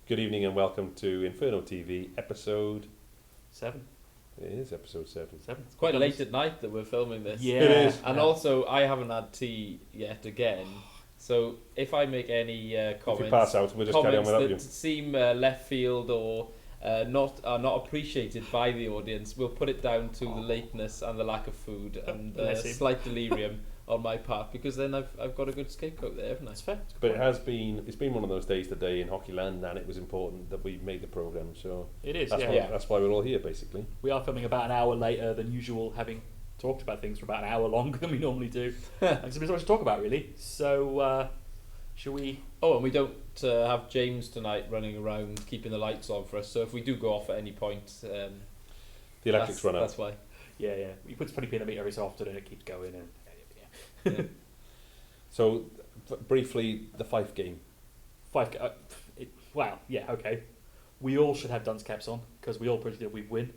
Good evening and welcome to Inferno TV, episode 7. It is episode 7. 7. It's quite late at night that we're filming this. Yeah. It is. And also, I haven't had tea yet again. So if I make any If you comments, pass out, we'll just carry on comments without that you. seem left field or not appreciated by the audience, we'll put it down to the lateness and the lack of food and Bless him. slight delirium on my part, because then I've got a good scapegoat there, haven't I? That's fair. But it's been one of those days today in hockey land, and it was important that we made the programme, so It is, that's, yeah. that's why we're all here, basically. We are filming about an hour later than usual, having talked about things for about an hour longer than we normally do. And there's so much to talk about, really. So, shall we... Oh, and we don't have James tonight running around keeping the lights on for us, so if we do go off at any point... The electrics run out. That's why. Yeah. He puts 20p in the meter every so often and it keeps going. And Yeah. So, briefly, the Fife game. Wow, yeah, okay. We all should have dunce caps on, because we all predicted we'd win.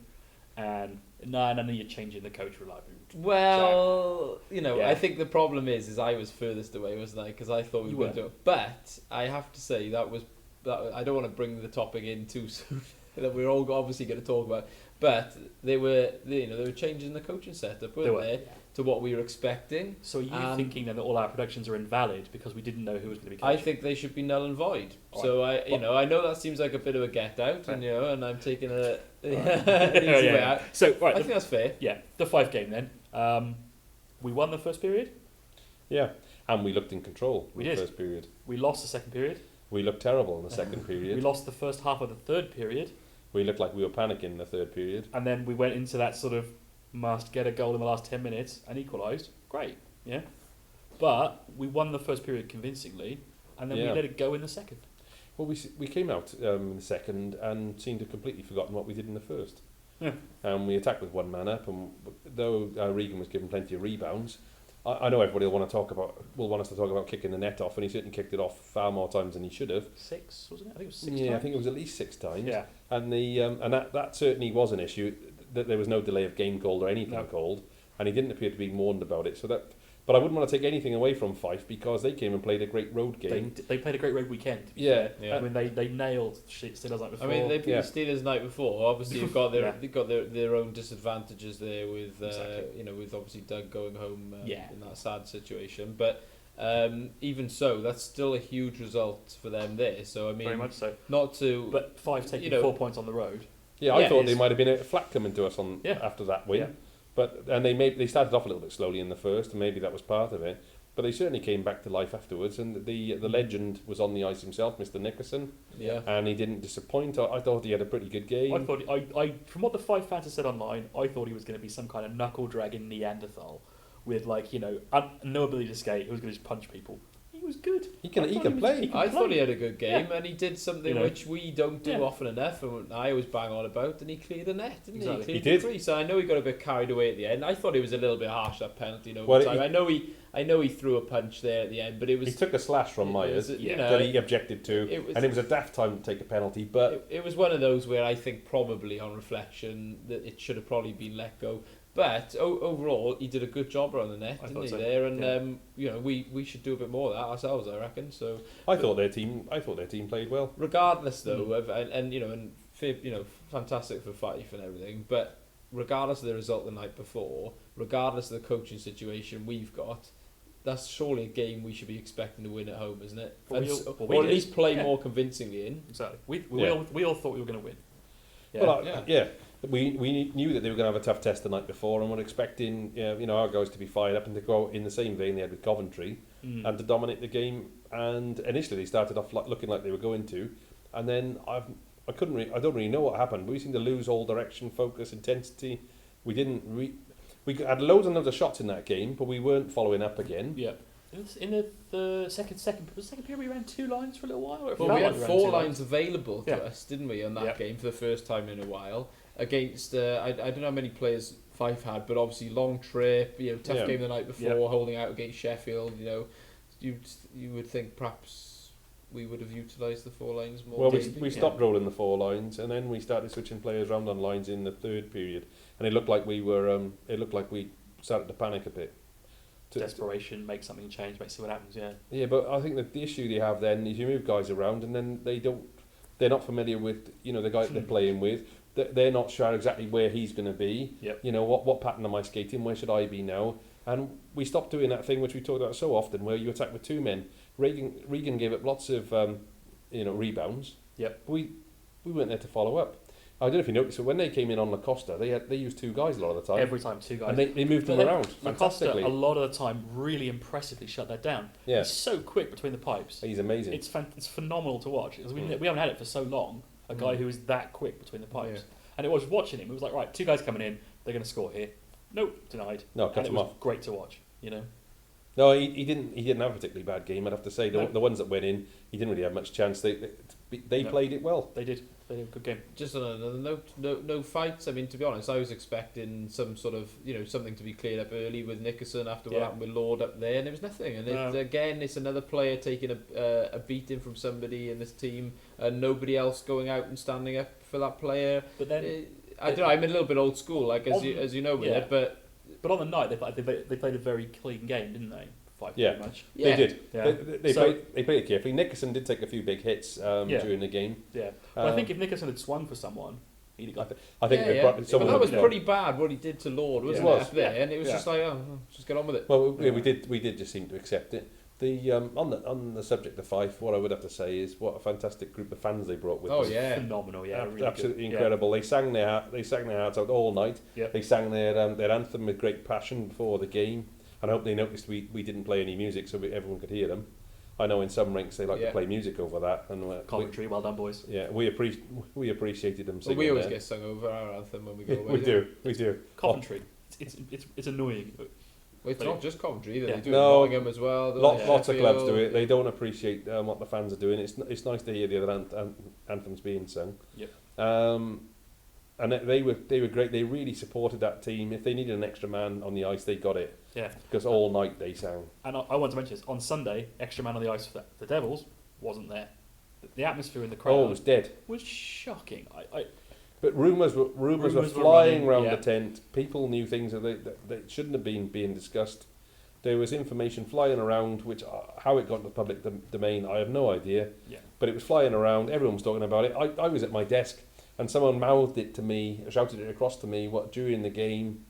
And none of you changing the coach reliably. Well, Yeah. I think the problem is I was furthest away, wasn't I? Because I thought we were going to do it. But I have to say that I don't want to bring the topic in too soon that we're all obviously going to talk about. But they were changing the coaching setup, weren't they? Yeah. To what we were expecting. So are you thinking then that all our predictions are invalid because we didn't know who was going to be I coaching? think they should be null and void. All So I know that seems like a bit of a get out, and I'm taking an easy Yeah. way out. So, right, I think that's fair. yeah, the Fife game then. We won the first period. Yeah, and we looked in control We in did. the first period. We lost the second period. We looked terrible in the second We period. lost the first half of the third period. We looked like we were panicking in the third period. And then we went into that sort of must get a goal in the last 10 minutes and equalised. Great, yeah. But we won the first period convincingly, and then we Yeah. let it go in the second. Well, we came out in the second and seemed to have completely forgotten what we did in the first. Yeah. And we attacked with one man up, and though Regan was given plenty of rebounds, I know everybody will want us to talk about kicking the net off, and he certainly kicked it off far more times than he should have. 6, wasn't it? I think it was 6 Yeah, I times. think it was at least 6 times. Yeah. And that certainly was an issue, that there was no delay of game called or anything No. called, and he didn't appear to be warned about it. But I wouldn't want to take anything away from Fife, because they came and played a great road game. They played a great road weekend. to be Yeah. fair. Yeah. I mean, they nailed Steelers like I before. mean, they beat Yeah. the Steelers the night before. Obviously, they've got their own disadvantages there with Exactly. with obviously Doug going home Yeah. in that sad situation. But even so, that's still a huge result for them there. So I mean, very much so. not to But Fife taking 4 points on the road. Yeah, I Yeah, thought it they is. might have been a flat coming to us Yeah. after that win. Yeah. And they started off a little bit slowly in the first, and maybe that was part of it. But they certainly came back to life afterwards, and the legend was on the ice himself, Mr. Nickerson, yeah. and he didn't disappoint. I thought he had a pretty good game. I thought I from what the Fife fans have said online, I thought he was going to be some kind of knuckle dragging Neanderthal with no ability to skate. He was going to just punch people. He was good. He can I thought play. I thought he had a good game, and he did something You know. which we don't do Yeah. often enough, and I always bang on about, and he cleared the net, didn't Exactly. he? Cleared He the did. crease. I know he got a bit carried away at the end. I thought it was a little bit harsh, that penalty. Well, Time. I know he threw a punch there at the end, but it was... He took a slash from Myers you yeah, know, that he objected to, it was- and it was a daft time to take a penalty. But it was one of those where I think probably on reflection that it should have probably been let go. But overall, he did a good job around the net, I didn't thought he? so. There, and we should do a bit more of that ourselves, I reckon. So I thought their team played well. regardless, though, of fantastic for Fife and everything, but regardless of the result the night before, regardless of the coaching situation we've got, that's surely a game we should be expecting to win at home, isn't it? Well, Or at least play yeah. more convincingly in. Exactly. We Yeah. all thought we were going to win. Yeah. Well, we knew that they were going to have a tough test the night before, and we're expecting our guys to be fired up and to go in the same vein they had with Coventry and to dominate the game. And initially they started off looking like they were going to, and then I don't really know what happened. But we seemed to lose all direction, focus, intensity. We had loads and loads of shots in that game, but we weren't following up again. Yeah. In the second period, we ran 2 lines for a little while. Well, we had ran 4 2 lines available to Yeah. us, didn't we, on that Yeah. game for the first time in a while against I don't know how many players Fife had, but obviously long trip, tough Yeah. game the night before, holding out against Sheffield. You would think perhaps we would have utilised the 4 lines more. Well, maybe. we stopped rolling the 4 lines, and then we started switching players around on lines in the third period, and it looked like we started to panic a bit. Desperation, make something change, see what happens. Yeah. Yeah, but I think that the issue they have then is you move guys around, and then they don't They're not familiar with, you know, the guy that they're playing with. They're not sure exactly where he's going to be. Yep. You know, what pattern am I skating? Where should I be now? And we stopped doing that thing which we talked about so often, where you attack with two men. Regan gave up lots of, rebounds. Yep. We weren't there to follow up. I don't know if you noticed, but when they came in on Lacosta, they used two guys a lot of the time. Every time, two guys. And they moved them around fantastically. Lacosta, a lot of the time, really impressively shut that down. Yeah. He's so quick between the pipes. He's amazing. It's phenomenal to watch. We haven't had it for so long, a guy who is that quick between the pipes. Yeah. And it was watching him, it was like, right, two guys coming in, they're going to score here. Nope, denied. No, cut and him it was off. great to watch, you know. No, he didn't have a particularly bad game, I'd have to say. No. The ones that went in, he didn't really have much chance. They No. played it well. They did a good game. Just on another note, no fights. I mean, to be honest, I was expecting some sort of, something to be cleared up early with Nickerson after what happened with Lord up there, and there was nothing. And again, it's another player taking a beating from somebody in this team, and nobody else going out and standing up for that player. But then I don't know. I'm a little bit old school, like as you know with it, but on the night they played a very clean game, didn't they? Pretty much. They did. Yeah. They played it carefully. Nickerson did take a few big hits during the game. Yeah, but I think if Nickerson had swung for someone, he'd got. I think but that was pretty bad what he did to Lord, wasn't it? Up there, and it was just like, just get on with it. Well, we did just seem to accept it. The on the subject of Fife, what I would have to say is what a fantastic group of fans they brought with them. Oh yeah, phenomenal, really absolutely good. incredible. They sang their hearts out all night. Yep. They sang their anthem with great passion before the game. And I hope they noticed we didn't play any music so everyone could hear them. I know in some rinks they like to play music over that. And commentary, well done, boys. Yeah, we appreciated them singing. Well, we always get sung over our anthem when we go away. We do. Commentary, it's annoying. Well, it's not just commentary either. They do Nottingham as well. Lots of clubs do it. They don't appreciate what the fans are doing. It's nice to hear the other anthems being sung. Yep. And they were great. They really supported that team. If they needed an extra man on the ice, they got it. Yeah. Because all night they sang. And I want to mention this. On Sunday, extra man on the ice for the Devils wasn't there. The atmosphere in the crowd it was dead. Was shocking. But rumours were flying around the tent. People knew things that shouldn't have been being discussed. There was information flying around, which how it got into the public domain, I have no idea. Yeah. But it was flying around. Everyone was talking about it. I was at my desk. And someone mouthed it to me, shouted it across to me, during the game,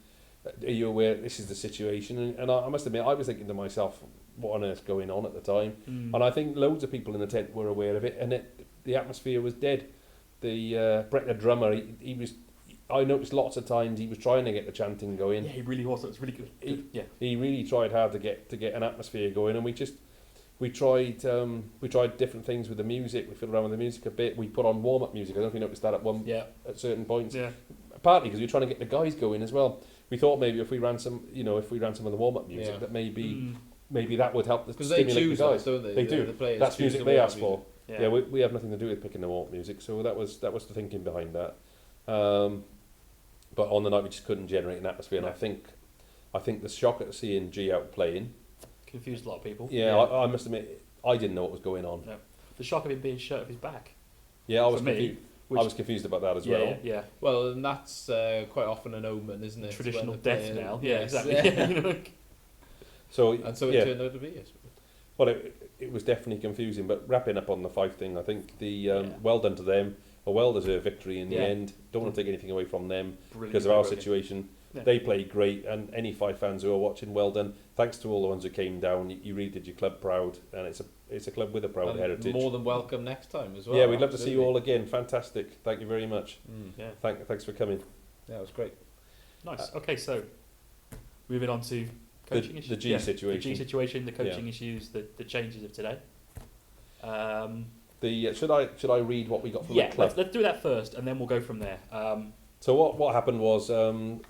are you aware this is the situation? And I must admit, I was thinking to myself, what on earth's going on at the time? And I think loads of people in the tent were aware of it, and the atmosphere was dead. Brett, the drummer, he was. I noticed lots of times he was trying to get the chanting going. Yeah, he really was. It was really good. He really tried hard to get an atmosphere going, and we tried different things with the music. We fiddled around with the music a bit. We put on warm-up music. I don't know if you noticed that at certain points. Yeah. Partly because we were trying to get the guys going as well. We thought maybe if we ran some of the warm-up music, that maybe that would help because they choose the guys. Don't they? They do. The players That's music they asked for. Yeah, we have nothing to do with picking the warm-up music. So that was the thinking behind that. But on the night we just couldn't generate an atmosphere, and I think the shock at seeing G out playing confused a lot of people. Yeah, I must admit, I didn't know what was going on. No. The shock of him being shut off his back. Yeah, I was confused. I was confused about that as well. Yeah. Well, and that's quite often an omen, isn't it? Traditional death now. Yeah, yes. exactly. So it turned out to be. Well, it was definitely confusing. But wrapping up on the Fife thing, I think well done to them. A well-deserved victory in the end. Don't want to take anything away from them because of our situation. Yeah. They played great, and any Fife fans who are watching, well done. Thanks to all the ones who came down. You really did your club proud, and it's a club with a proud heritage. More than welcome next time as well. Yeah, we'd love to see you all again. Fantastic. Thank you very much. Yeah. Thanks for coming. Yeah, it was great. Nice. Okay, so moving on to coaching issues. The G situation. The G situation, the coaching issues, the changes of today. Should I read what we got from the club? Let's do that first, and then we'll go from there. So what happened was,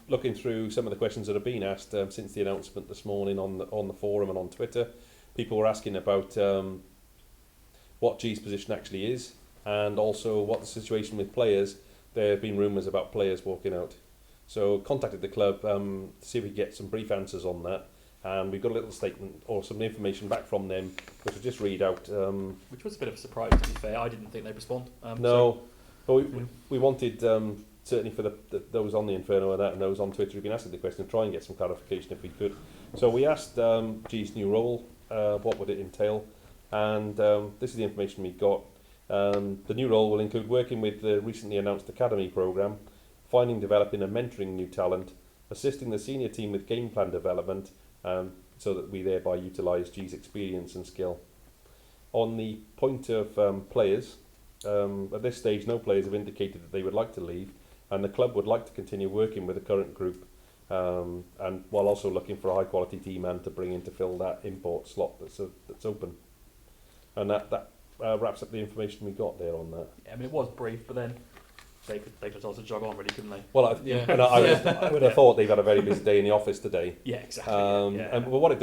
looking through some of the questions that have been asked since the announcement this morning on the forum and on Twitter, people were asking about what G's position actually is, and also what the situation with players. There have been rumours about players walking out. So contacted the club to see if we could get some brief answers on that, and we got a little statement or some information back from them, which we'll just read out. Which was a bit of a surprise, to be fair. I didn't think they'd respond. But we wanted, certainly for those on the Inferno and those on Twitter who've been asking the question, to try and get some clarification if we could. So we asked G's new role, what would it entail, and this is the information we got. The new role will include working with the recently announced academy programme, finding, developing and mentoring new talent, assisting the senior team with game plan development, so that we thereby utilise G's experience and skill. On the point of players, at this stage no players have indicated that they would like to leave, and the club would like to continue working with the current group, and while also looking for a high quality team man to bring in to fill that import slot that's open. And that wraps up the information we got there on that. Yeah, I mean, it was brief, but then they could also jog on, really, couldn't they? Well, I would have thought they've had a very busy day in the office today. Yeah, exactly. And but what it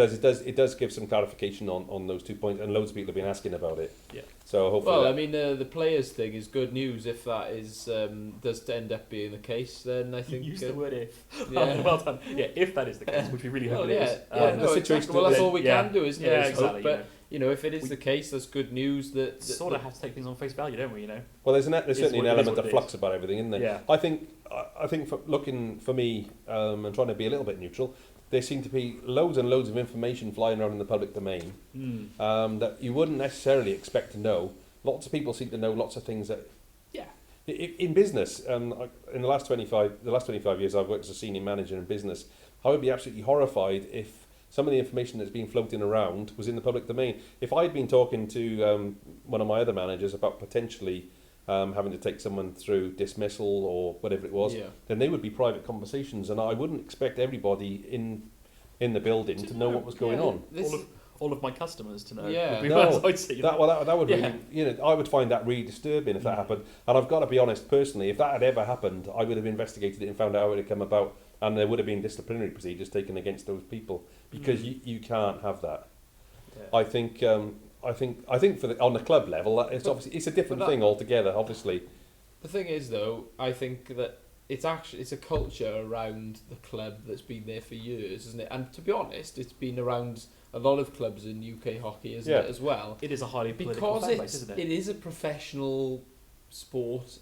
does give some clarification on those 2 points, and loads of people have been asking about it. Yeah. So hopefully. Well, I mean, the players thing is good news if that is does end up being the case. Then I think you used the word if. Yeah. Well done. Yeah, if that is the case, which we really hope it is. The situation. Well, that's all we can do, isn't it? Yeah, exactly. But you know, if it is the case, that's good news. That sort of have to take things on face value, don't we? You know. Well, there's certainly an element of flux is. about everything, isn't there? Yeah. I think for me, and trying to be a little bit neutral, there seem to be loads and loads of information flying around in the public domain that you wouldn't necessarily expect to know. Lots of people seem to know lots of things that. Yeah. In business, in the last 25 years, I've worked as a senior manager in business. I would be absolutely horrified if some of the information that's been floating around was in the public domain. If I'd been talking to one of my other managers about potentially having to take someone through dismissal or whatever it was, then they would be private conversations, and I wouldn't expect everybody in the building to know what was going on. All of my customers to know. Yeah. That would really, I would find that really disturbing if that happened. And I've got to be honest, personally, if that had ever happened, I would have investigated it and found out how it had come about, and there would have been disciplinary procedures taken against those people, because you can't have that. Yeah. I think for on the club level, it's a different thing altogether. Obviously, the thing is, though, I think that it's a culture around the club that's been there for years, isn't it? And to be honest, it's been around a lot of clubs in UK hockey, isn't it, as well? It is a highly political fan base, isn't it? It is a professional sport,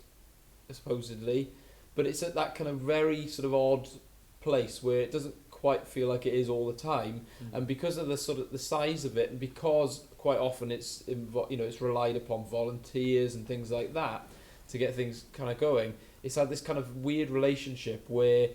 supposedly, but it's at that kind of very sort of odd place where it doesn't quite feel like it is all the time, and because of the sort of the size of it, and because quite often it's relied upon volunteers and things like that to get things kind of going, it's had this kind of weird relationship where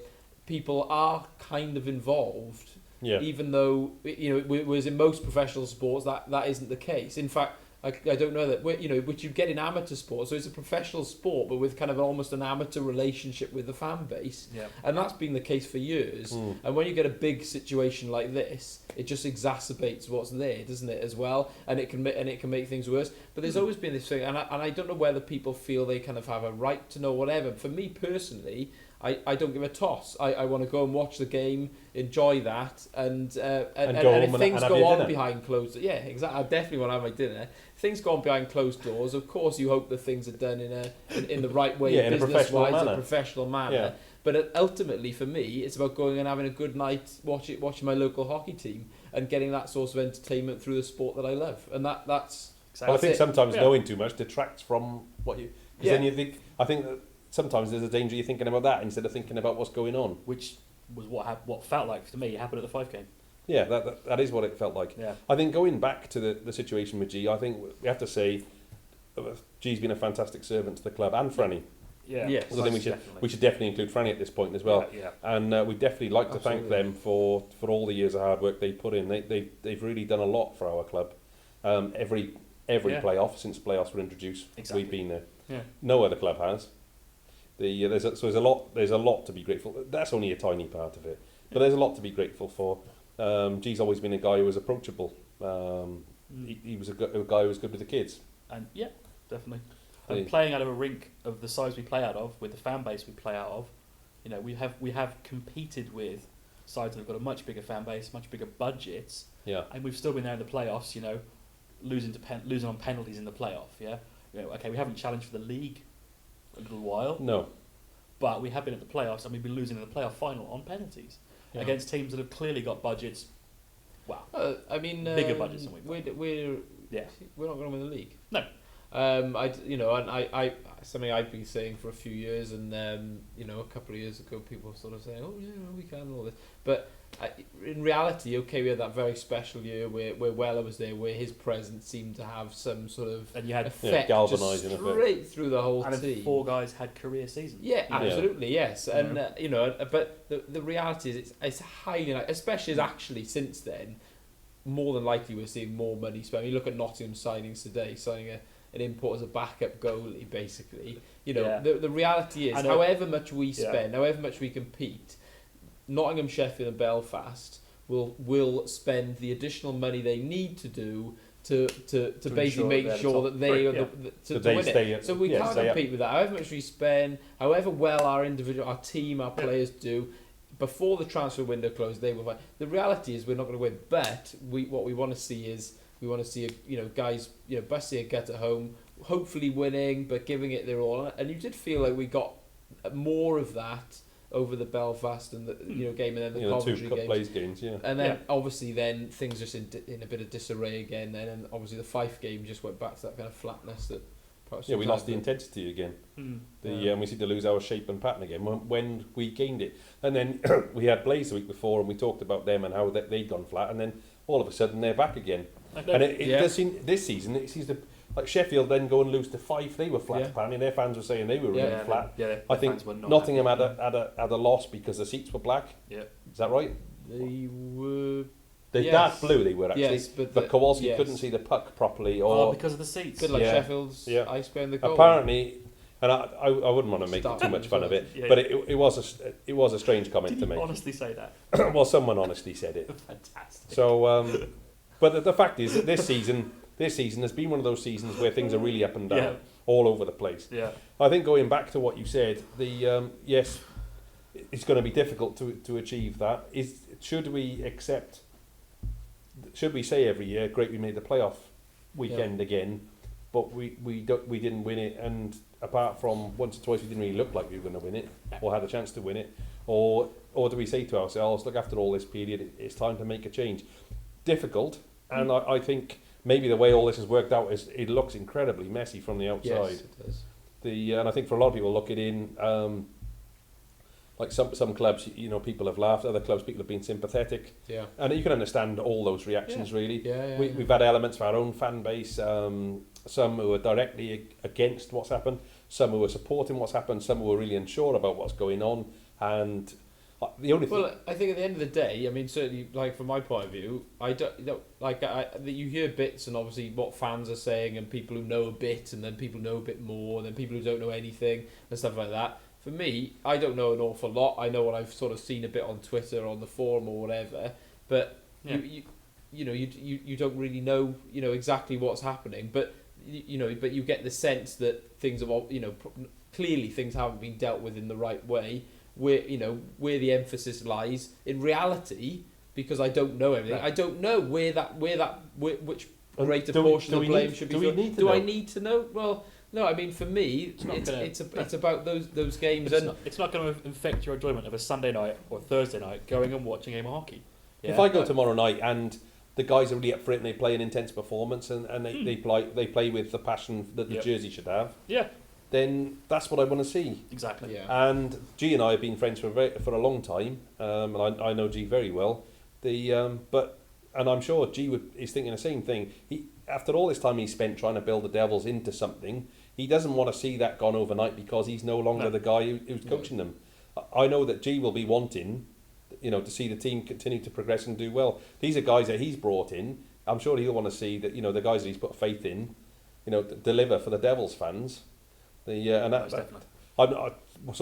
people are kind of involved, even though whereas in most professional sports that isn't the case. In fact, I don't know that which you get in amateur sports, so it's a professional sport but with kind of almost an amateur relationship with the fan base, and that's been the case for years. And when you get a big situation like this, it just exacerbates what's there, doesn't it, as well, and it can make things worse. But there's always been this thing, and I don't know whether people feel they kind of have a right to know whatever. For me personally, I don't give a toss. I want to go and watch the game, enjoy that, and if things go on behind closed doors, exactly. I definitely want to have my dinner. If things go on behind closed doors, of course you hope that things are done in the right way, business-wise, a professional manner. Yeah. But ultimately, for me, it's about going and having a good night, watching my local hockey team, and getting that source of entertainment through the sport that I love, and that's. Well, I think sometimes knowing too much detracts from what you. Because then you think. I think that sometimes there's a danger you're thinking about that instead of thinking about what's going on. Which was what felt like to me happened at the Fife game. Yeah, that is what it felt like. Yeah. I think going back to the situation with G, I think we have to say G's been a fantastic servant to the club, and Franny. Yeah. Yes. So I think we should definitely include Franny at this point as well. Yeah. And we'd definitely like to thank them for all the years of hard work they put in. They've really done a lot for our club. Every playoff since playoffs were introduced, we've been there. Yeah. No other club has. There's a lot to be grateful. That's only a tiny part of it, but there's a lot to be grateful for. G's always been a guy who was approachable. He was a guy who was good with the kids. And definitely. And playing out of a rink of the size we play out of, with the fan base we play out of, we have competed with sides that have got a much bigger fan base, much bigger budgets. Yeah. And we've still been there in the playoffs. Losing on penalties in the playoff. Yeah. We haven't challenged for the league a little while. No. But we have been at the playoffs, and we've been losing in the playoff final on penalties against teams that have clearly got budgets. Wow. Bigger budgets than we've got. We're not going to win the league. No. something I've been saying for a few years, and a couple of years ago, people were sort of saying, "Oh yeah, we can," and all this. But in reality, okay, we had that very special year where Weller was there, where his presence seemed to have some sort of and you had effect, galvanising just straight through the whole and team. 4 guys had career seasons. Yeah, absolutely, yes. And but the reality is, it's highly, especially as actually since then, more than likely we're seeing more money spent. You look at Nottingham signings today, signing an import as a backup goalie, basically. The reality is, however much we spend, however much we compete, Nottingham, Sheffield and Belfast will spend the additional money they need to do to basically make sure that they are to win it. So we can't compete with that. However much we spend, however well our team, our players do, before the transfer window closed, they will fight. The reality is we're not going to win, but what we want to see is guys busting a gut at home, hopefully winning, but giving it their all. And you did feel like we got more of that over the Belfast and the game, and then the Coventry games, and then obviously then things just in a bit of disarray again. Then and obviously the Fife game just went back to that kind of flatness that. We lost the intensity again. We seemed to lose our shape and pattern again when we gained it. And then we had Blaze the week before, and we talked about them and how they'd gone flat, and then all of a sudden they're back again. And it does seem this season it seems to, like Sheffield then go and lose to Fife. They were flat apparently. Their fans were saying they were really flat. I think Nottingham had a loss because the seats were black. Yeah, is that right? They were. Dark blue they were actually, yes, but Kowalski couldn't see the puck properly, because of the seats. Good like Sheffield's ice behind the goal. Apparently, and I wouldn't want to make too much fun of it, but it was a strange comment to make. Honestly say that? Well, someone honestly said it. Fantastic. So, but the fact is that this season has been one of those seasons where things are really up and down, all over the place. Yeah. I think going back to what you said, yes, it's going to be difficult to achieve that. Should we say every year, great, we made the playoff weekend again, but we didn't win it, and apart from once or twice we didn't really look like we were going to win it or had a chance to win it, or do we say to ourselves, look, after all this period, it's time to make a change? Difficult, and I think maybe the way all this has worked out is it looks incredibly messy from the outside. Yes, it does. And I think for a lot of people look at it like some clubs, people have laughed. Other clubs, people have been sympathetic. Yeah. And you can understand all those reactions, really. We've had elements of our own fan base. Some who are directly against what's happened. Some who are supporting what's happened. Some who are really unsure about what's going on. And the only thing... Well, I think at the end of the day, I mean, certainly, like from my point of view, you hear bits and obviously what fans are saying, and people who know a bit, and then people who know a bit more, and then people who don't know anything and stuff like that. For me, I don't know an awful lot. I know what I've sort of seen a bit on Twitter, on the forum or whatever, but you don't really know exactly what's happening. But but you get the sense that things have clearly things haven't been dealt with in the right way. Where the emphasis lies in reality, because I don't know everything. I don't know which greater portion of the blame should be. Do I need to know? Well. No, I mean for me, it's about those games, and it's not going to affect your enjoyment of a Sunday night or Thursday night going and watching a game of hockey. Yeah? If I go tomorrow night and the guys are really up for it and they play an intense performance and they play with the passion that the jersey should have, then that's what I want to see. Exactly. Yeah. And G and I have been friends for a long time, and I know G very well. And I'm sure G is thinking the same thing. After all this time he spent trying to build the Devils into something, he doesn't want to see that gone overnight because he's no longer the guy who's coaching them. I know that G will be wanting, to see the team continue to progress and do well. These are guys that he's brought in. I'm sure he'll want to see that, the guys that he's put faith in, deliver for the Devils fans. So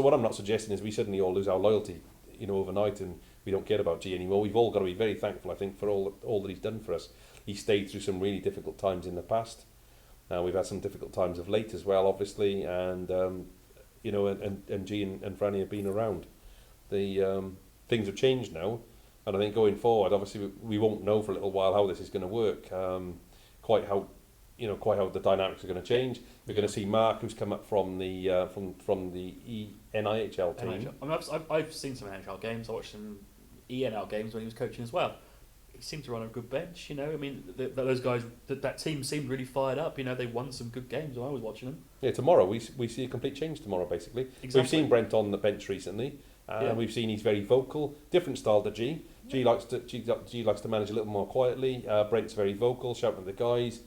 what I'm not suggesting is we suddenly all lose our loyalty, overnight, and we don't care about G anymore. We've all got to be very thankful, I think, for all that he's done for us. He stayed through some really difficult times in the past. We've had some difficult times of late as well, obviously, and and G and Franny have been around. Things have changed now, and I think going forward, obviously, we won't know for a little while how this is going to work. Quite how the dynamics are going to change. We're going to see Mark, who's come up from the NIHL team. I mean, I've seen some NHL games. I watched some ENL games when he was coaching as well. he seemed to run a good bench. You know, I mean, those guys, that team seemed really fired up. You know, they won some good games when I was watching them. Yeah, tomorrow we see a complete change tomorrow. Basically, Exactly. We've seen Brent on the bench recently. We've seen he's very vocal, different style to G. G likes to manage a little more quietly. Brent's very vocal, shouting at the guys.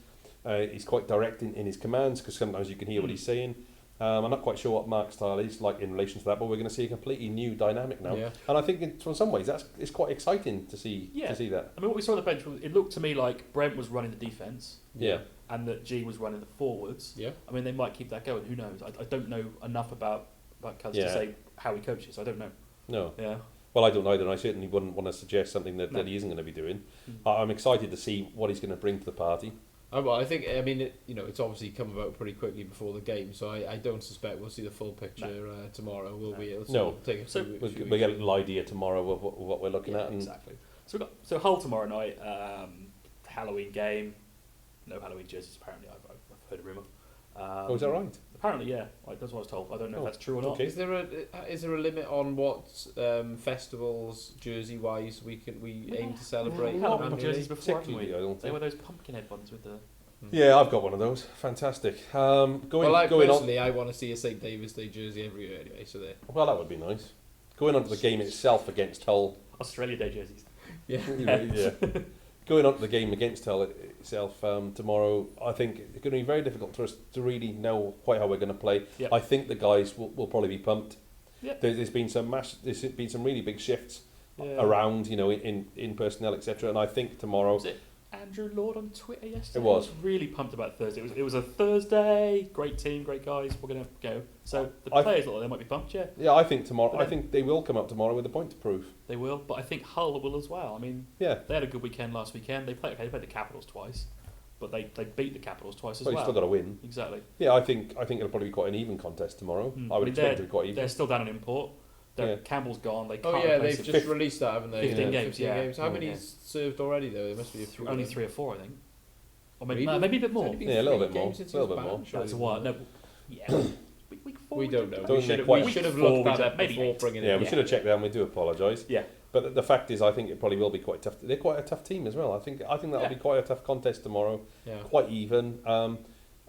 He's quite direct in his commands because sometimes you can hear what he's saying. I'm not quite sure what Mark's style is like in relation to that, but we're going to see a completely new dynamic now. Yeah. And I think in some ways it's quite exciting to see that. I mean, what we saw on the bench, it looked to me like Brent was running the defence. Yeah. And that G was running the forwards. Yeah. I mean, they might keep that going. Who knows? I don't know enough about Cuz to say how he coaches. I don't know. No. Yeah. Well, I don't either, and I certainly wouldn't want to suggest something that he isn't going to be doing. I'm excited to see what he's going to bring to the party. Well, I think, it's obviously come about pretty quickly before the game, so I don't suspect we'll see the full picture tomorrow, will we? No. Take we'll get a little idea tomorrow of what we're looking at. And exactly. So we've got Hull tomorrow night, Halloween game. No Halloween jerseys, apparently. I've heard a rumour. Is that right? Apparently, yeah. That's what I was told. I don't know if that's true or not. Okay. Is there a limit on what festivals jersey wise we aim to celebrate? Halloween jerseys before, haven't we? They were those pumpkin-head ones with the. Yeah, I've got one of those. Fantastic. Personally, I want to see a St David's Day jersey every year anyway. So there. Well, that would be nice. Going on to the game itself against Hull. Australia Day jerseys. Yeah. Yeah. Going on to the game against Hull itself tomorrow, I think it's going to be very difficult for us to really know quite how we're going to play. Yep. I think the guys will probably be pumped. Yep. There's been some really big shifts around, in personnel, etc. And I think tomorrow. Was it Andrew Lord on Twitter yesterday? It was. I was really pumped about Thursday. It was a Thursday. Great team, great guys. We're going to go. So the players look like they might be pumped. Yeah. Yeah, I think tomorrow. I think they will come up tomorrow with a point to prove. They will, but I think Hull will as well. I mean, they had a good weekend last weekend. They played the Capitals twice, but they beat the Capitals twice as well. You've still got to win. Exactly. Yeah, I think it'll probably be quite an even contest tomorrow. I would expect it to be quite even. They're still down an import. Campbell's gone. They can't. Oh yeah, they've just released that, haven't they? 15 games. 15 games. How many served already though? There must be only 3 or 4, I think. Or maybe a bit more. Yeah, a little bit more. That's a while. No. Yeah. Week 4. We don't know. We should have looked that up before bringing it. Yeah, we should have checked that, and we do apologise. Yeah. But the fact is, I think it probably will be quite tough. They're quite a tough team as well. I think that'll be quite a tough contest tomorrow. Yeah. Quite even.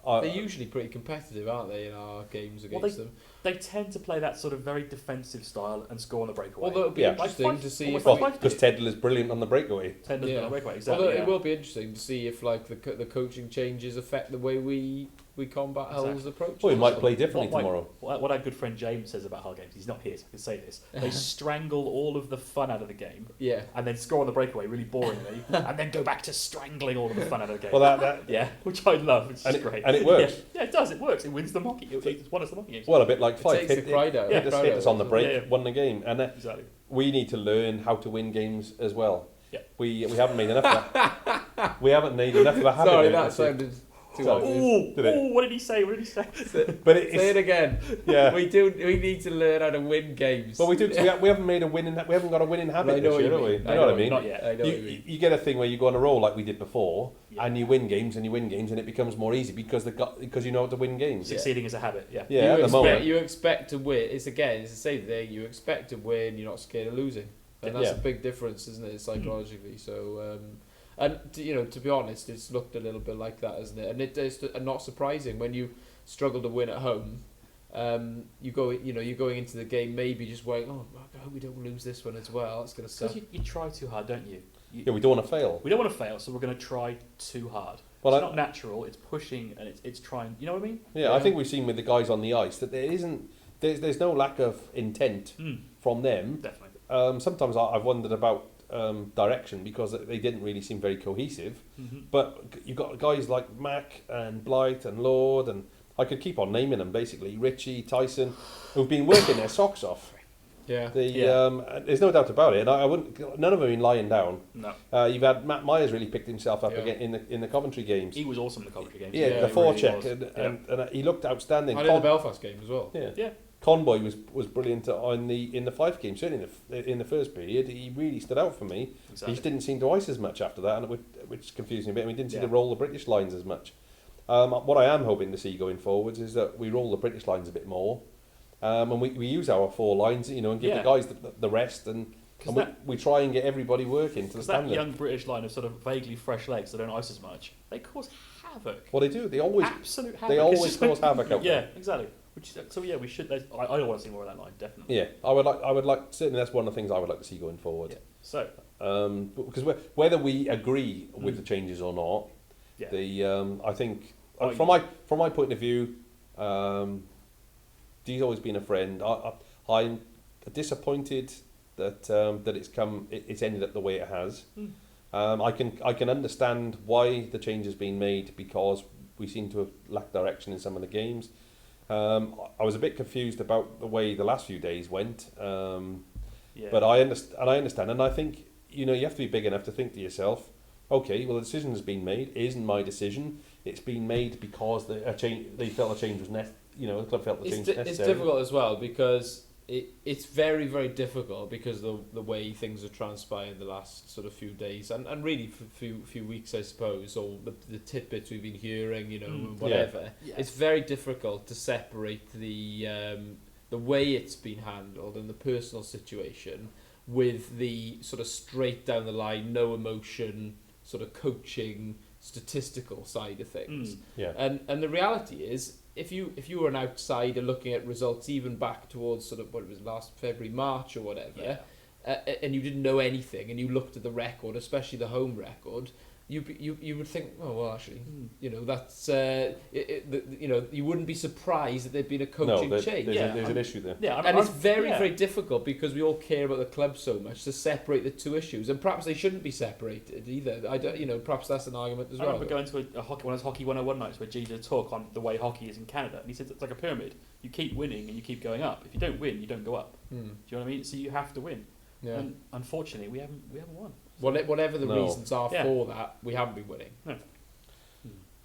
They're usually pretty competitive, aren't they, in our games against them? They tend to play that sort of very defensive style and score on the breakaway. Although it'll be interesting to see if... because Tedler is brilliant on the breakaway. Tedler's on the breakaway, exactly. Although it will be interesting to see if the coaching changes affect the way we combat Hull's approach. Well, we might play differently tomorrow. What our good friend James says about Hull games, he's not here, so I can say this. They strangle all of the fun out of the game, and then score on the breakaway really boringly, and then go back to strangling all of the fun out of the game. Well, which I love, which is great. And it works. Yeah, it does. It works. It wins the monkey. It's won us the monkey games. Well, a bit like Fife. It takes the pride out. Hit us on the break, won the game, and exactly. We need to learn how to win games as well. Yeah. We haven't made enough of that. We haven't made enough of a habit. Sorry, that sounded too obvious. What did he say? But say it again. Yeah. We need to learn how to win games. Well, we do. We haven't made we haven't got a winning habit this year, have we? You know what I mean? Not yet. I know what you mean. You get a thing where you go on a roll like we did before, and you win games, and it becomes more easy because you know how to win games. Succeeding is a habit. Yeah. Yeah. At the moment, you expect to win. It's the same thing. You expect to win. You're not scared of losing, and that's a big difference, isn't it, psychologically? So. And to be honest, it's looked a little bit like that, isn't it? And it is not surprising when you struggle to win at home. You're going into the game maybe just worrying, I hope we don't lose this one as well. That's going to suck. Because you try too hard, don't you? We don't want to fail. We don't want to fail, so we're going to try too hard. Well, it's not natural. It's pushing and it's trying. You know what I mean? Yeah, I think we've seen with the guys on the ice that there's no lack of intent from them. Definitely. Sometimes I've wondered about direction because they didn't really seem very cohesive. But you've got guys like Mac and Blight and Lord, and I could keep on naming them basically, Richie, Tyson, who've been working their socks off. Yeah. There's no doubt about it. And I wouldn't. None of them have been lying down. No. You've had Matt Myers really picked himself up again in the Coventry games. He was awesome in the Coventry games. Yeah, the forecheck and he looked outstanding. I did the Belfast game as well. Yeah. Conboy was brilliant in the Fife game. Certainly in the first period, he really stood out for me. Exactly. He didn't seem to ice as much after that, which confused me a bit. We didn't seem to roll the British lines as much. What I am hoping to see going forwards is that we roll the British lines a bit more, and we use our 4 lines, and give the guys the rest and And we try and get everybody working to the standard. That young British line of sort of vaguely fresh legs that don't ice as much, they cause havoc. Well, they do. They always absolute havoc. They always cause havoc out there. Yeah, exactly. We should. I don't want to see more of that line, definitely. Yeah, I would like. Certainly, that's one of the things I would like to see going forward. Yeah. So, because whether we agree with the changes or not, I think from my point of view, Dee's always been a friend. I'm disappointed that it's ended up the way it has. I can understand why the change has been made, because we seem to have lacked direction in some of the games. I was a bit confused about the way the last few days went, but I understand, and I think you have to be big enough to think to yourself, okay, well the decision has been made. It isn't my decision. It's been made because they felt a change was necessary. The club felt the change was necessary. It's difficult as well because it's very, very difficult because of the way things have transpired the last sort of few days and really for few weeks, I suppose, or the tidbits we've been hearing, whatever. Yeah. It's very difficult to separate the way it's been handled and the personal situation with the sort of straight down the line, no emotion, sort of coaching, statistical side of things. And the reality is, if you were an outsider looking at results even back towards sort of what it was last February, March or whatever, and you didn't know anything, and you looked at the record, especially the home record, you would think, oh well, actually, that's you wouldn't be surprised that there'd been a coaching change. There's an issue there. Yeah, and it's very difficult because we all care about the club so much to separate the two issues, and perhaps they shouldn't be separated either. I don't, perhaps that's an argument as well. I remember going to one of those Hockey 101 nights where G did a talk on the way hockey is in Canada, and he said it's like a pyramid. You keep winning and you keep going up. If you don't win, you don't go up. Do you know what I mean? So you have to win. Yeah. And unfortunately, we haven't won. Whatever the reasons are for that, we haven't been winning.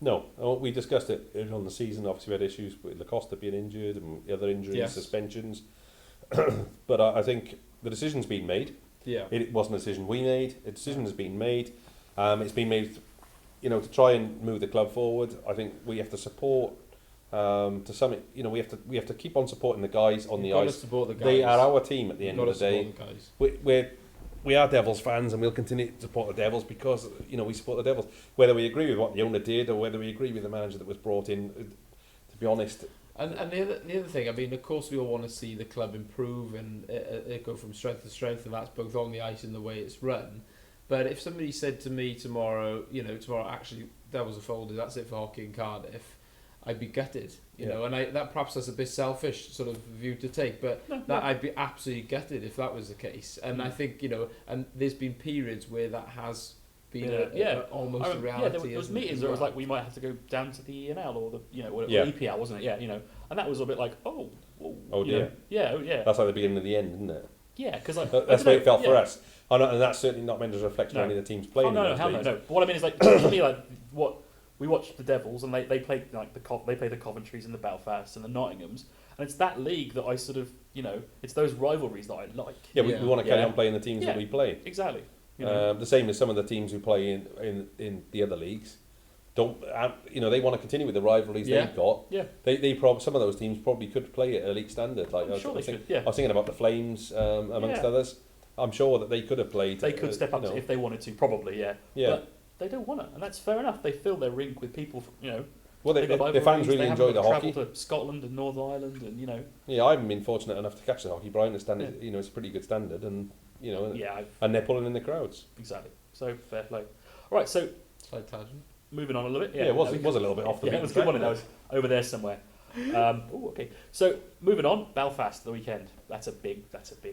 No, we discussed it earlier on the season. Obviously, we had issues with Lacosta being injured and other injuries, suspensions. But I think the decision's been made. Yeah, it wasn't a decision we made. A decision has been made. It's been made, to try and move the club forward. I think we have to support. To some, we have to keep on supporting the guys on the ice. Support the guys. They are our team at the end of the day. We are Devils fans, and we'll continue to support the Devils because we support the Devils. Whether we agree with what the owner did or whether we agree with the manager that was brought in, to be honest. And the other thing, I mean, of course, we all want to see the club improve and it go from strength to strength, and that's both on the ice and the way it's run. But if somebody said to me tomorrow actually Devils are folded, that's it for hockey in Cardiff, I'd be gutted, know, and that perhaps that's a bit selfish sort of view to take, but I'd be absolutely gutted if that was the case. And I think, and there's been periods where that has been almost a reality. Yeah, there was meetings where it was like we might have to go down to the ENL or the or EPL, wasn't it? Yeah, and that was a bit like oh dear. That's like the beginning of the end, isn't it? Yeah, because that's the way it felt for us. And that's certainly not meant as a reflection on any of the teams playing. No. But what I mean is like to me, like what. We watched the Devils, and they played like the Coventrys and the Belfasts and the Nottinghams, and it's that league that I sort of it's those rivalries that I like. Yeah, we want to carry on playing the teams that we play. Exactly. The same as some of the teams who play in the other leagues. Don't they want to continue with the rivalries they've got? Yeah. They some of those teams probably could play at elite standard. Like I'm sure they should. Yeah. I was thinking about the Flames amongst others. I'm sure that they could have played. They could step up if they wanted to, probably. Yeah. Yeah. But they don't want it, and that's fair enough. They fill their rink with people, Well, the fans really enjoy the hockey. Travel to Scotland and Northern Ireland, and Yeah, I haven't been fortunate enough to catch the hockey, but I understand it. It's a pretty good standard, and and they're pulling in the crowds. Exactly. So fair play. All right, so slight tangent. Moving on a little bit. Yeah, it was a little bit off the beat. It was a good one. That was over there somewhere. Okay. So moving on, Belfast the weekend. That's a big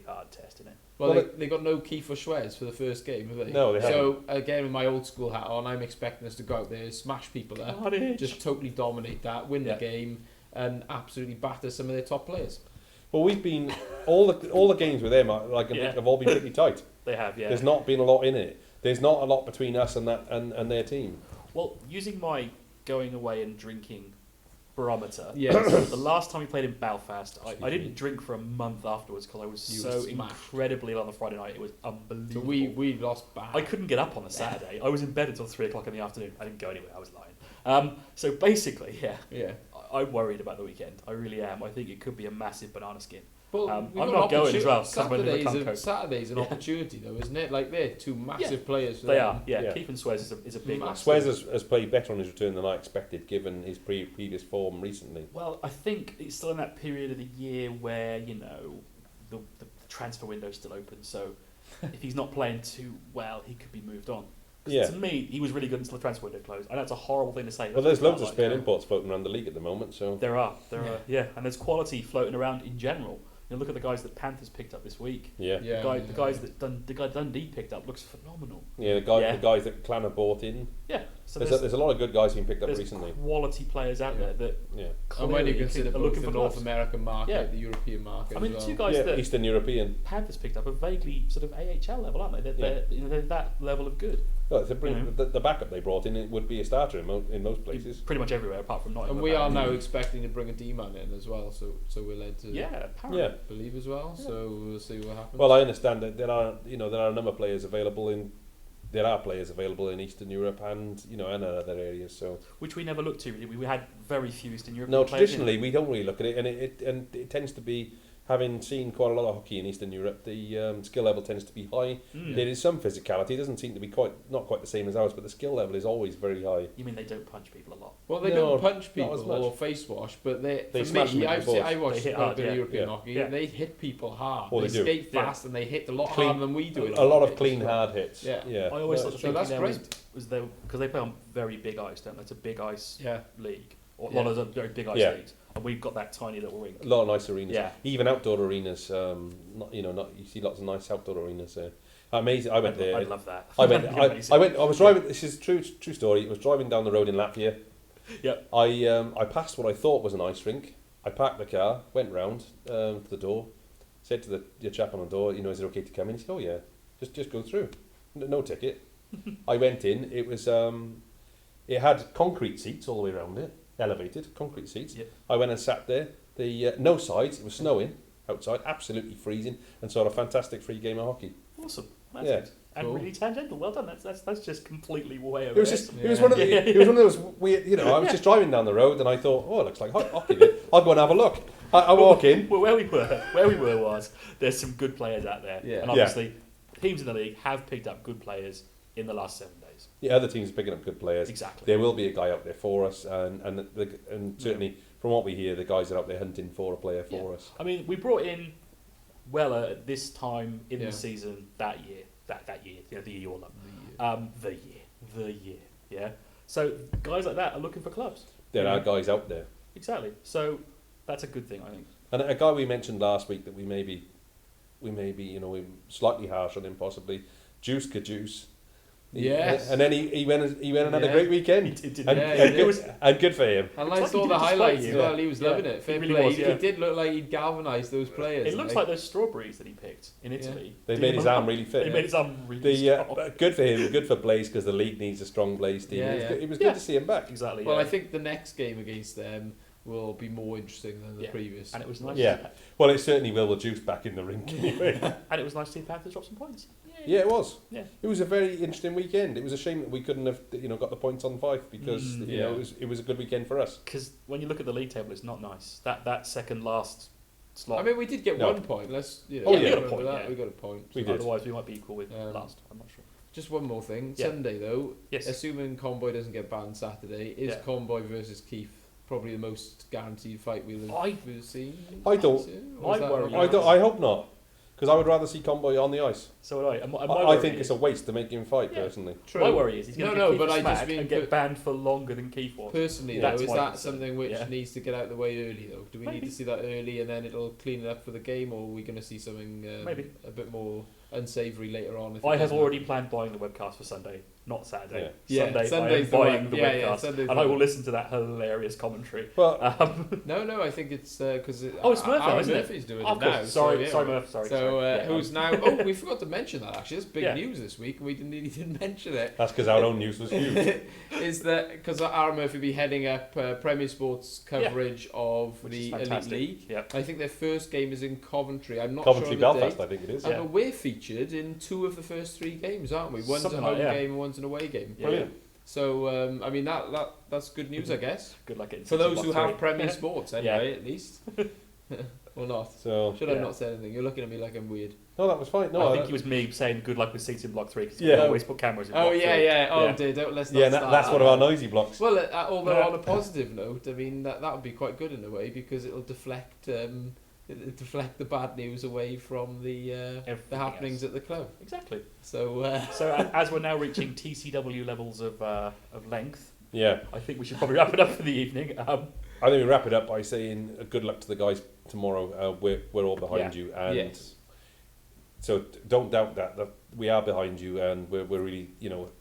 hard test, isn't it? Well, they got no Kiefer Schwez for the first game, have they? No, they haven't. So again, with my old school hat on, I'm expecting us to go out there, smash people up, just totally dominate that, win the game, and absolutely batter some of their top players. Well, we've been all the games with them have all been pretty tight. They have, yeah. There's not been a lot in it. There's not a lot between us and that and their team. Well, using my going away and drinking barometer. Yes. The last time we played in Belfast, I didn't drink for a month afterwards because I was incredibly ill on the Friday night. It was unbelievable. So we lost bad. I couldn't get up on the Saturday. I was in bed until 3 o'clock in the afternoon. I didn't go anywhere. I was lying. So basically, I'm worried about the weekend. I really am. I think it could be a massive banana skin. Well, I'm not going as well. Saturday's an opportunity, though, isn't it? Like, they're two massive players. For they them. are, yeah. Keith and Suez is a big one. Suez has played better on his return than I expected, given his previous form recently. Well, I think it's still in that period of the year where, the transfer window's still open. So if he's not playing too well, he could be moved on. To me, he was really good until the transfer window closed. I know it's a horrible thing to say. Well, there's loads of spare imports floating around the league at the moment. So There are, and there's quality floating around in general. Look at the guys that Panthers picked up this week. The guys that Dundee picked up looks phenomenal. The guys that Clanner bought in. Yeah, so there's a lot of good guys being picked up recently. Quality players out there that. And when you consider both the North clubs. American market, the European market. I mean, as well. two guys that Eastern European Panthers picked up are vaguely sort of AHL level, aren't they? They're that level of good. Well, the backup they brought in, it would be a starter in most places. Pretty much everywhere, apart from Nottingham. And we are now expecting to bring a D-man in as well, so we're led to believe as well. So we'll see what happens. Well, I understand that there are a number of players available in. There are players available in Eastern Europe and and other areas. So which we never looked to. Really. We had very few Eastern European no, players. traditionally we don't really look at it, and it tends to be. Having seen quite a lot of hockey in Eastern Europe, the skill level tends to be high. There is some physicality. It doesn't seem to be not quite the same as ours, but the skill level is always very high. You mean they don't punch people a lot? Well, they don't punch people or face wash, but they smash them. I watched a bit of European hockey. Yeah. They hit people hard. Well, they skate fast and they hit a lot harder than we do. A lot of clean, hard hits. Yeah. I always thought the thinking that's there great. was because they play on very big ice, don't they? It's a big ice league. Or a lot of them very big ice leagues. And we've got that tiny little rink. A lot of nice arenas. Yeah. Even outdoor arenas. You see lots of nice outdoor arenas. Amazing. I went there. I love that. I was driving. This is true story. I was driving down the road in Latvia. Yep. I passed what I thought was an ice rink. I parked the car, went round to the door, said to the chap on the door, is it okay to come in? He said, oh yeah, just go through, no ticket. I went in. It was it had concrete seats all the way around it. Elevated concrete seats. Yep. I went and sat there. The no sides. It was snowing outside, absolutely freezing, and saw a fantastic free game of hockey. Awesome. That's it. And really tangential. Well done. That's just completely way over. It was one of those weird. I was just driving down the road and I thought, oh, it looks like hockey. I'll go and have a look. I walk in. Well, where we were was there's some good players out there, and obviously teams in the league have picked up good players in the last 7 days. Yeah, other teams are picking up good players. Exactly. There will be a guy out there for us, and certainly from what we hear, the guys are out there hunting for a player for us. I mean, we brought in Weller at this time in the season that year, the year you're the year, yeah. So guys like that are looking for clubs. There are guys out there. Exactly. So that's a good thing, I think. And a guy we mentioned last week that we may be we're slightly harsh on him possibly, Juice Cajuice. Yes. And then he went and had a great weekend. He did. And good for him. And I saw the highlights as well. He was loving it. Fair play. He did look like he'd galvanised those players. It looks like those strawberries that he picked in Italy. They made his arm really fit. They made his arm really strong. Good for him. Good for Blaze because the league needs a strong Blaze team. It was good to see him back. Exactly. Well, I think the next game against them will be more interesting than the previous. And it was nice. Yeah. Well, it certainly will with Juice back in the rink anyway. And it was nice to see Panthers drop some points. Yeah, it was. Yeah. It was a very interesting weekend. It was a shame that we couldn't have got the points on Fife because it was a good weekend for us. Because when you look at the league table, it's not nice. That second last slot. I mean, we did get 1 point. We got a point. We got a point. We did. Otherwise, we might be equal with last. I'm not sure. Just one more thing. Sunday though. Yes. Assuming Conboy doesn't get banned Saturday, is Conboy versus Keith probably the most guaranteed fight we've seen? I hope not. Because I would rather see Conboy on the ice. So would I. I think it's a waste to make him fight, personally. True. My worry is he's going to get smacked and get banned for longer than Keith was. Personally, though, is that something which needs to get out of the way early, though? Do we need to see that early and then it'll clean it up for the game, or are we going to see something a bit more unsavoury later on? I have already planned buying the webcast for Sunday, not Saturday. Sunday's I am buying the webcast, and I will one. listen to that hilarious commentary. Well, no, I think it's because it's Murphy, isn't it? Murphy's doing it now. Sorry, Murph. Sorry. So who's now? Oh, we forgot to mention that actually. It's big news this week, and we didn't mention it. That's because our own news was huge. Is that because Aaron Murphy will be heading up Premier Sports coverage of the Elite League? Yeah. I think their first game is in Coventry. I'm not Coventry sure on the Belfast, date. I think it is. But we're featured in 2 of the first 3 games, aren't we? One's a home game and one's an away game. Brilliant. So I mean that's good news, I guess. Good luck getting For those who Block have Premier Sports, anyway, at least. Or not. So Should I not say anything? You're looking at me like I'm weird. no, that was fine. No, I think it was me saying good luck with seats in block 3 because Yeah. we always put cameras in block 3. Oh dear, let's not yeah, start that's one of our noisy blocks. Well, although on a positive note, I mean that would be quite good in a way because it'll deflect the bad news away from the happenings at the club. Exactly. So as we're now reaching TCW levels of length, Yeah, I think we should probably wrap it up for the evening. I think we wrap it up by saying good luck to the guys tomorrow. We're all behind you, and yes. so don't doubt that we are behind you, and we're really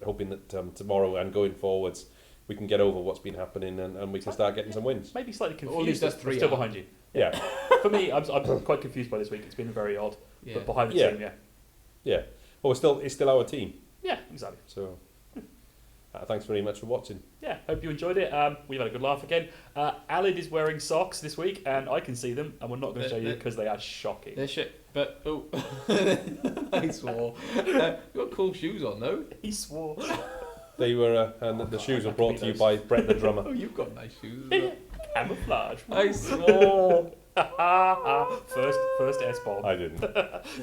hoping that tomorrow and going forwards we can get over what's been happening and we can start getting some wins. Maybe slightly confused. Or at least that's but still behind you. Yeah, For me, I'm quite confused by this week. It's been very odd. Yeah. But behind the Yeah. team, yeah. Well, it's still our team. yeah, exactly. So thanks very much for watching. Yeah, hope you enjoyed it. We've had a good laugh again. Alid is wearing socks this week, and I can see them, and we're not going to show you because they are shocking. They're shit. But I swore. You got cool shoes on though. He swore. They were and the shoes were brought to you by Brett the drummer. Oh, you've got nice shoes. As well. Camouflage. I swore. First S-bomb. I didn't.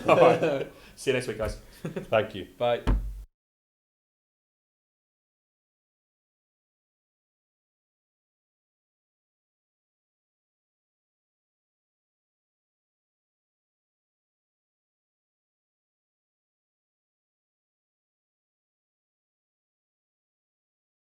All right. See you next week, guys. Thank you. Bye.